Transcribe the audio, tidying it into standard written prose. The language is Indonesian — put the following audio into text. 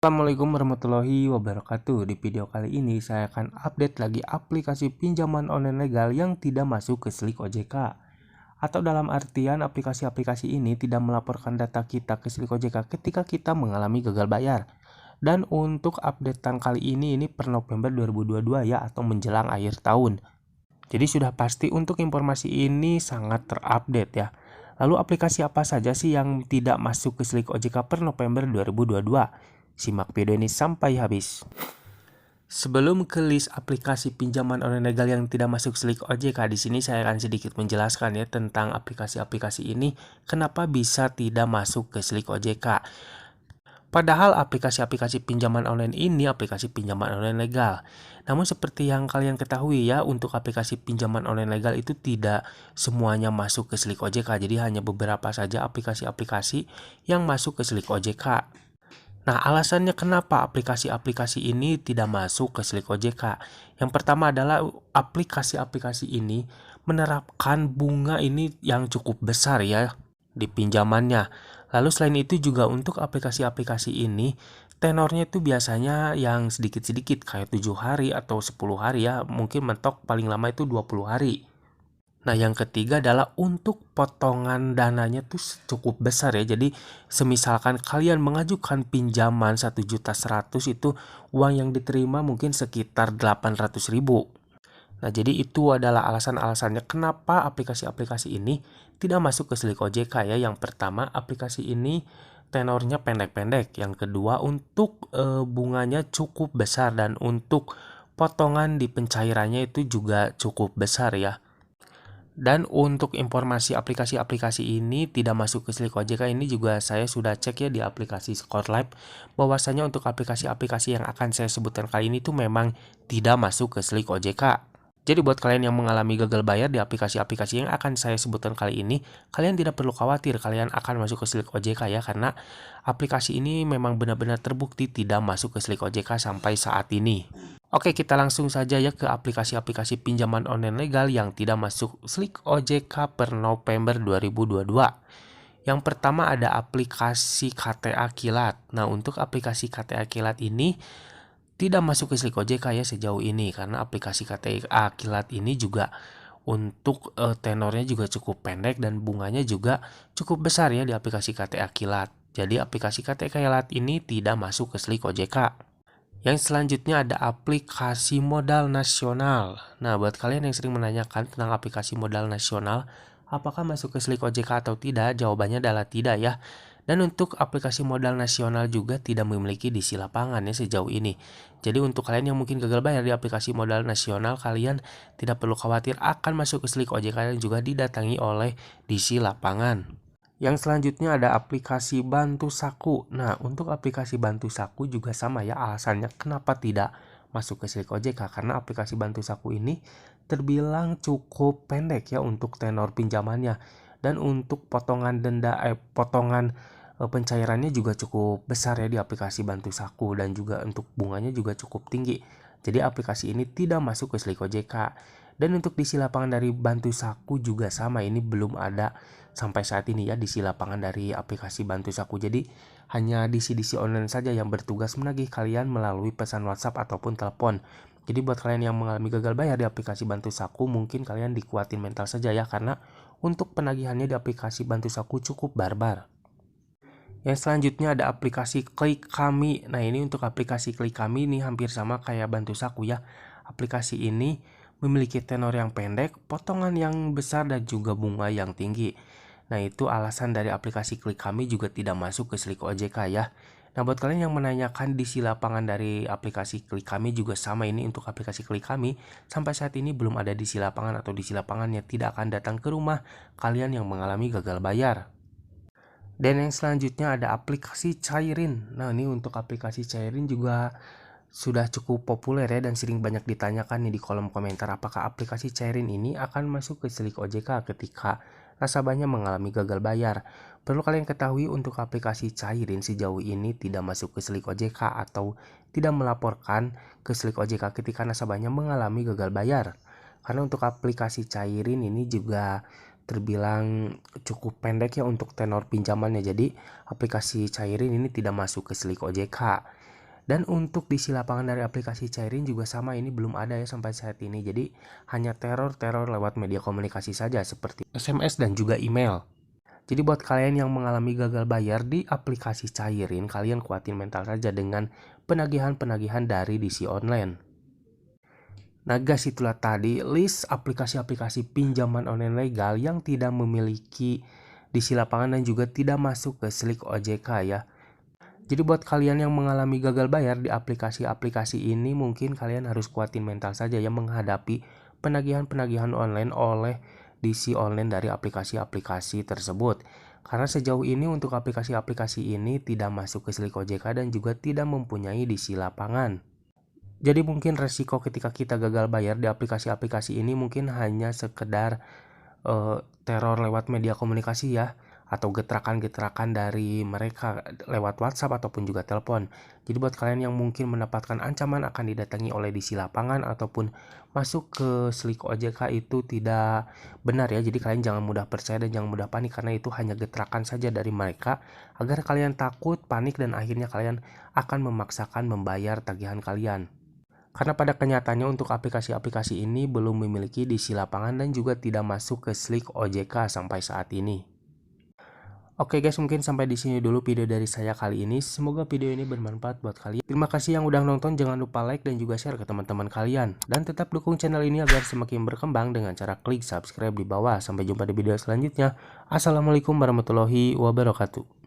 Assalamualaikum warahmatullahi wabarakatuh. Di video kali ini saya akan update lagi aplikasi pinjaman online legal yang tidak masuk ke Slik OJK. Atau dalam artian aplikasi-aplikasi ini tidak melaporkan data kita ke Slik OJK ketika kita mengalami gagal bayar. Dan untuk updatean kali ini per November 2022 ya, atau menjelang akhir tahun. Jadi sudah pasti untuk informasi ini sangat terupdate ya. Lalu aplikasi apa saja sih yang tidak masuk ke Slik OJK per November 2022? Simak video ini sampai habis. Sebelum ke list aplikasi pinjaman online legal yang tidak masuk Slik OJK, di sini saya akan sedikit menjelaskan ya tentang aplikasi-aplikasi ini kenapa bisa tidak masuk ke Slik OJK. Padahal aplikasi-aplikasi pinjaman online ini aplikasi pinjaman online legal. Namun seperti yang kalian ketahui ya, untuk aplikasi pinjaman online legal itu tidak semuanya masuk ke Slik OJK. Jadi hanya beberapa saja aplikasi-aplikasi yang masuk ke Slik OJK. Nah, alasannya kenapa aplikasi-aplikasi ini tidak masuk ke Slik OJK. Yang pertama adalah aplikasi-aplikasi ini menerapkan bunga ini yang cukup besar ya di pinjamannya. Lalu selain itu juga untuk aplikasi-aplikasi ini tenornya itu biasanya yang sedikit-sedikit kayak 7 hari atau 10 hari ya, mungkin mentok paling lama itu 20 hari. Nah, yang ketiga adalah untuk potongan dananya tuh cukup besar ya. Jadi semisalkan kalian mengajukan pinjaman 1.100.000 itu uang yang diterima mungkin sekitar 800.000. Nah, jadi itu adalah alasan-alasannya kenapa aplikasi-aplikasi ini tidak masuk ke Slik OJK ya. Yang pertama, aplikasi ini tenornya pendek-pendek. Yang kedua, untuk bunganya cukup besar, dan untuk potongan di pencairannya itu juga cukup besar ya. Dan untuk informasi aplikasi-aplikasi ini tidak masuk ke Slik OJK ini juga saya sudah cek ya di aplikasi ScoreLab, bahwasanya untuk aplikasi-aplikasi yang akan saya sebutkan kali ini tuh memang tidak masuk ke Slik OJK. Jadi buat kalian yang mengalami gagal bayar di aplikasi-aplikasi yang akan saya sebutkan kali ini, kalian tidak perlu khawatir kalian akan masuk ke Slik OJK ya, karena aplikasi ini memang benar-benar terbukti tidak masuk ke Slik OJK sampai saat ini. Oke, kita langsung saja ya ke aplikasi-aplikasi pinjaman online legal yang tidak masuk Slik OJK per November 2022. Yang pertama ada aplikasi KTA Kilat. Nah, untuk aplikasi KTA Kilat ini tidak masuk ke Slik OJK ya sejauh ini, karena aplikasi KTA Kilat ini juga untuk tenornya juga cukup pendek dan bunganya juga cukup besar ya di aplikasi KTA Kilat. Jadi aplikasi KTA Kilat ini tidak masuk ke Slik OJK. Yang selanjutnya ada aplikasi modal nasional. Nah, buat kalian yang sering menanyakan tentang aplikasi modal nasional, apakah masuk ke Slik OJK atau tidak? Jawabannya adalah tidak ya. Dan untuk aplikasi modal nasional juga tidak memiliki DC lapangan ya sejauh ini. Jadi untuk kalian yang mungkin gagal bayar di aplikasi modal nasional, kalian tidak perlu khawatir akan masuk ke Slik OJK dan juga didatangi oleh DC lapangan. Yang selanjutnya ada aplikasi Bantu Saku. Nah, untuk aplikasi Bantu Saku juga sama ya alasannya kenapa tidak masuk ke Slik OJK, karena aplikasi Bantu Saku ini terbilang cukup pendek ya untuk tenor pinjamannya, dan untuk potongan pencairannya juga cukup besar ya di aplikasi Bantu Saku, dan juga untuk bunganya juga cukup tinggi. Jadi aplikasi ini tidak masuk ke Slik OJK. Dan untuk DC lapangan dari Bantu Saku juga sama, ini belum ada sampai saat ini ya DC lapangan dari aplikasi Bantu Saku. Jadi hanya DC online saja yang bertugas menagih kalian melalui pesan WhatsApp ataupun telepon. Jadi buat kalian yang mengalami gagal bayar di aplikasi Bantu Saku, mungkin kalian dikuatin mental saja ya, karena untuk penagihannya di aplikasi Bantu Saku cukup barbar. Yang selanjutnya ada aplikasi Klik Kami. Nah, ini untuk aplikasi Klik Kami ini hampir sama kayak Bantu Saku ya. Aplikasi ini memiliki tenor yang pendek, potongan yang besar, dan juga bunga yang tinggi. Nah, itu alasan dari aplikasi Klik Kami juga tidak masuk ke Slik OJK ya. Nah, buat kalian yang menanyakan DC lapangan dari aplikasi Klik Kami juga sama, ini untuk aplikasi Klik Kami sampai saat ini belum ada DC lapangan atau DC lapangannya tidak akan datang ke rumah kalian yang mengalami gagal bayar. Dan yang selanjutnya ada aplikasi Cairin. Nah, ini untuk aplikasi Cairin juga sudah cukup populer ya, dan sering banyak ditanyakan nih di kolom komentar, apakah aplikasi Cairin ini akan masuk ke Slik OJK ketika nasabahnya mengalami gagal bayar. Perlu kalian ketahui untuk aplikasi Cairin sejauh ini tidak masuk ke Slik OJK atau tidak melaporkan ke Slik OJK ketika nasabahnya mengalami gagal bayar. Karena untuk aplikasi Cairin ini juga terbilang cukup pendek ya untuk tenor pinjamannya. Jadi aplikasi Cairin ini tidak masuk ke Slik OJK. Dan untuk di isi lapangan dari aplikasi Cairin juga sama, ini belum ada ya sampai saat ini. Jadi hanya teror-teror lewat media komunikasi saja seperti SMS dan juga email. Jadi buat kalian yang mengalami gagal bayar di aplikasi Cairin, kalian kuatin mental saja dengan penagihan-penagihan dari DC online. Nah guys, itulah tadi list aplikasi-aplikasi pinjaman online legal yang tidak memiliki DC lapangan dan juga tidak masuk ke slik OJK ya. Jadi buat kalian yang mengalami gagal bayar di aplikasi-aplikasi ini, mungkin kalian harus kuatin mental saja ya menghadapi penagihan-penagihan online oleh DC online dari aplikasi-aplikasi tersebut. Karena sejauh ini untuk aplikasi-aplikasi ini tidak masuk ke slik OJK dan juga tidak mempunyai DC lapangan. Jadi mungkin resiko ketika kita gagal bayar di aplikasi-aplikasi ini mungkin hanya sekedar teror lewat media komunikasi ya, atau getrakan-getrakan dari mereka lewat WhatsApp ataupun juga telepon. Jadi buat kalian yang mungkin mendapatkan ancaman akan didatangi oleh DC lapangan ataupun masuk ke slik OJK itu tidak benar ya. Jadi kalian jangan mudah percaya dan jangan mudah panik karena itu hanya getrakan saja dari mereka agar kalian takut, panik dan akhirnya kalian akan memaksakan membayar tagihan kalian. Karena pada kenyataannya untuk aplikasi-aplikasi ini belum memiliki DC lapangan dan juga tidak masuk ke slik OJK sampai saat ini. Oke guys, mungkin sampai di sini dulu video dari saya kali ini. Semoga video ini bermanfaat buat kalian. Terima kasih yang udah nonton, jangan lupa like dan juga share ke teman-teman kalian. Dan tetap dukung channel ini agar semakin berkembang dengan cara klik subscribe di bawah. Sampai jumpa di video selanjutnya. Assalamualaikum warahmatullahi wabarakatuh.